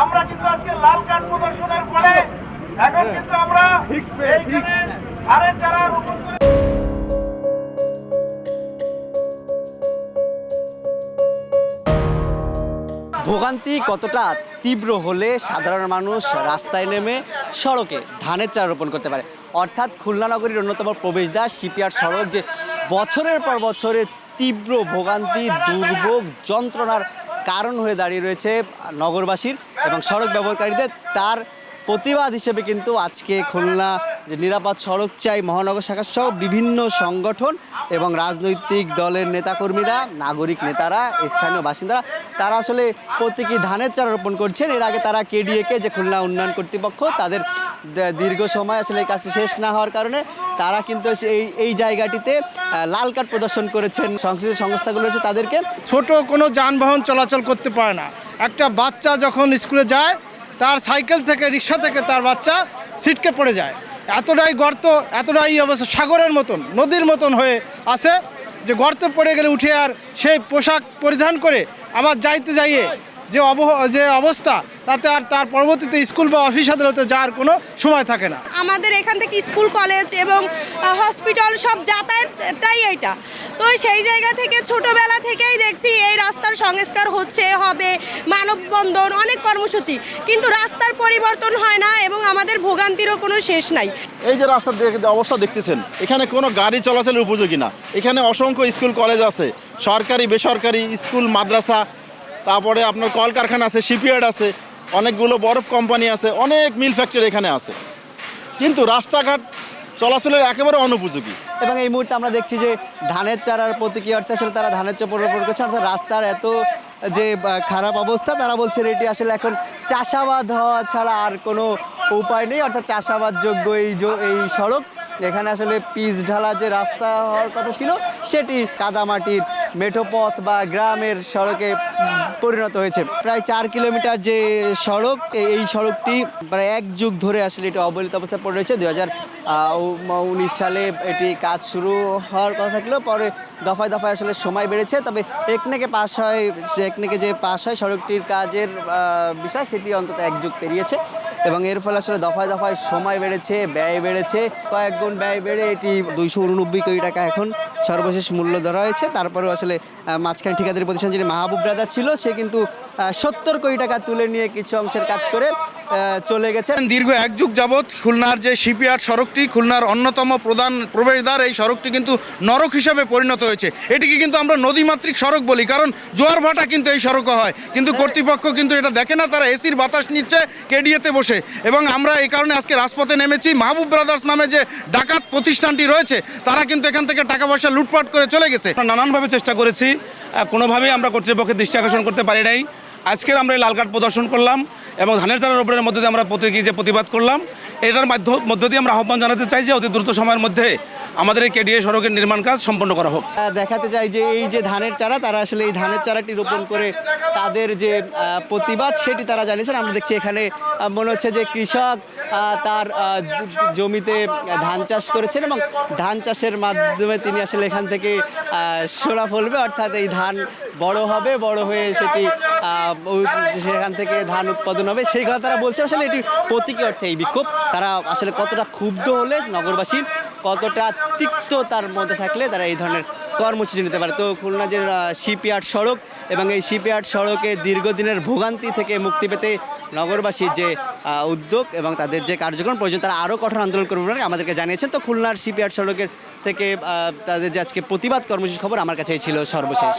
আমরা কিন্তু আজকে লাল কার্ড প্রদর্শনের পরে এখন কিন্তু আমরা এইখানে ধানের চারা রোপণ করে ভোগান্তি কতটা তীব্র হলে সাধারণ মানুষ রাস্তায় নেমে সড়কে ধানের চারা রোপণ করতে পারে। অর্থাৎ খুলনা নগরীর অন্যতম প্রবেশদ্বার শিপইয়ার্ড সড়ক যে বছরের পর বছরে তীব্র ভোগান্তি, দুর্ভোগ, যন্ত্রণার কারণ হয়ে দাঁড়িয়ে রয়েছে নগরবাসীর এবং সড়ক ব্যবহারকারীদের, তার প্রতিবাদ হিসেবে কিন্তু আজকে খুলনা যে নিরাপদ সড়ক চাই মহানগর শাখা সহ বিভিন্ন সংগঠন এবং রাজনৈতিক দলের নেতাকর্মীরা, নাগরিক নেতারা, স্থানীয় বাসিন্দারা তারা আসলে প্রতীকী ধানের চারা রোপণ করছেন। এর আগে তারা কেডিএকে যে খুলনা উন্নয়ন কর্তৃপক্ষ তাদের দীর্ঘ সময় আসলে এই কাজটি শেষ না হওয়ার কারণে তারা কিন্তু এই জায়গাটিতে লাল কার্ড প্রদর্শন করেছেন। সংশ্লিষ্ট সংস্থাগুলো রয়েছে তাদেরকে ছোট কোনো যানবাহন চলাচল করতে পারে না। একটা বাচ্চা যখন স্কুলে যায় তার সাইকেল থেকে, রিক্সা থেকে তার বাচ্চা ছিটকে পড়ে যায়। এতটাই গর্ত, এতটাই অবস্থা সাগরের মতন, নদীর মতন হয়ে আছে যে গর্ত পড়ে গেলে উঠে আর সেই পোশাক পরিধান করে আবার যাইয়ে যে অবস্থা, তাতে আর তার পরবর্তীতে স্কুল বা অফিস আদালতে যাওয়ার কোনো সময় থাকে না। আমাদের এখান থেকে স্কুল, কলেজ এবং হসপিটাল সব যাতায়াতটাই এটা। তো সেই জায়গা থেকে ছোটবেলা থেকেই দেখছি এই রাস্তার সংস্কার হবে, মানববন্ধন, অনেক কর্মসূচি, কিন্তু রাস্তার পরিবর্তন হয় না এবং আমাদের ভোগান্তিরও কোনো শেষ নাই। এই যে রাস্তার অবস্থা দেখতেছেন, এখানে কোনো গাড়ি চলাচলের উপযোগী না। এখানে অসংখ্য স্কুল, কলেজ আছে, সরকারি বেসরকারি স্কুল, মাদ্রাসা, তারপরে আপনার কলকারখানা আছে, শিপইয়ার্ড আছে, অনেকগুলো বরফ কোম্পানি আছে, অনেক মিল ফ্যাক্টরি এখানে আছে, কিন্তু রাস্তাঘাট চলাচলের একেবারে অনুপযোগী। এবং এই মুহূর্তে আমরা দেখছি যে ধানের চারার প্রতীকী অর্থে আসলে তারা ধানের চারা রোপণ করছে। অর্থাৎ রাস্তার এত যে খারাপ অবস্থা, তারা বলছেন এটি আসলে এখন চাষাবাদ হওয়া ছাড়া আর কোনো উপায় নেই। অর্থাৎ চাষাবাদযোগ্য এই সড়ক, এখানে আসলে পিচ ঢালা যে রাস্তা হওয়ার কথা ছিল সেটি কাদামাটির মেঠো পথ বা গ্রামের সড়কে পরিণত হয়েছে। প্রায় 4 কিলোমিটার যে সড়ক, এই সড়কটি প্রায় 1 যুগ ধরে আসলে এটি অবহেলিত অবস্থায় পড়ে রয়েছে। 2019 সালে এটি কাজ শুরু হওয়ার কথা থাকলেও পরে দফায় দফায় আসলে সময় বেড়েছে। তবে একনেকে যে পাস হয় সড়কটির কাজের বিষয়, সেটি অন্তত 1 যুগ পেরিয়েছে এবং এর ফলে আসলে দফায় দফায় সময় বেড়েছে, ব্যয় বেড়েছে, কয়েক গুণ ব্যয় বেড়ে এটি 289 কোটি টাকা এখন সর্বশেষ মূল্য ধরা হয়েছে। তারপরেও আসলে মাঝখানে ঠিকাদারি প্রতিষ্ঠান যিনি মাহবুব ব্রাদার ছিল, সে কিন্তু 70 কোটি টাকা তুলে নিয়ে কিছু অংশের কাজ করে চলে গেছে। দীর্ঘ 1 যুগ যাবৎ খুলনার যে শিপইয়ার্ড সড়কটি, খুলনার অন্যতম প্রধান প্রবেশদ্বার, এই সড়কটি কিন্তু নরক হিসাবে পরিণত হয়েছে। এটিকে কিন্তু আমরা নদীমাতৃক সড়ক বলি, কারণ জোয়ার ভাটা কিন্তু এই সড়কে হয়, কিন্তু কর্তৃপক্ষ কিন্তু এটা দেখে না। তারা এসির বাতাস নিচ্ছে কেডিএতে বসে, এবং আমরা এই কারণে আজকে রাজপথে নেমেছি। মাহবুব ব্রাদার্স নামে যে ডাকাত প্রতিষ্ঠানটি রয়েছে, তারা কিন্তু এখান থেকে টাকা পয়সা লুটপাট করে চলে গেছে। নানানভাবে চেষ্টা করেছি, কোনোভাবেই আমরা কর্তৃপক্ষের দৃষ্টি আকর্ষণ করতে পারি নাই। আজকের আমরা এই লাল কার্ড প্রদর্শন করলাম এবং ধানের চারা রোপণের মধ্যে দিয়ে আমরা প্রতীকী যে প্রতিবাদ করলাম, এটার মধ্য দিয়ে আমরা আহ্বান জানাতে চাই যে অতি দ্রুত সময়ের মধ্যে আমাদের এই কেডিএ সড়কের নির্মাণ কাজ সম্পন্ন করা হোক। দেখাতে চাই যে এই যে ধানের চারা, তারা আসলে এই ধানের চারাটি রোপণ করে তাদের যে প্রতিবাদ সেটি তারা জানিয়েছেন। আমরা দেখছি এখানে মনে হচ্ছে যে কৃষক তার জমিতে ধান চাষ করেছেন এবং ধান চাষের মাধ্যমে তিনি আসলে এখান থেকে শোলা ফলবে, অর্থাৎ এই ধান বড় হবে, বড় হয়ে সেটি সেখান থেকে ধান উৎপাদন হবে, সেই কথা তারা বলছেন। আসলে এটি প্রতীকী অর্থে এই বিক্ষোভ, তারা আসলে কতটা ক্ষুব্ধ হলে নগরবাসী, কতটা তিক্ততার মধ্যে থাকলে তারা এই ধরনের কর্মসূচি নিতে পারে। তো খুলনা যে শিপইয়ার্ড সড়ক এবং এই শিপইয়ার্ড সড়কে দীর্ঘদিনের ভোগান্তি থেকে মুক্তি পেতে নগরবাসীর যে উদ্যোগ এবং তাদের যে কার্যক্রম প্রয়োজন, তারা আরও কঠোর আন্দোলন করবে বলে আমাদেরকে জানিয়েছেন। তো খুলনার শিপইয়ার্ড সড়কের থেকে তাদের যে আজকে প্রতিবাদ কর্মসূচির খবর আমার কাছেই ছিল সর্বশেষ।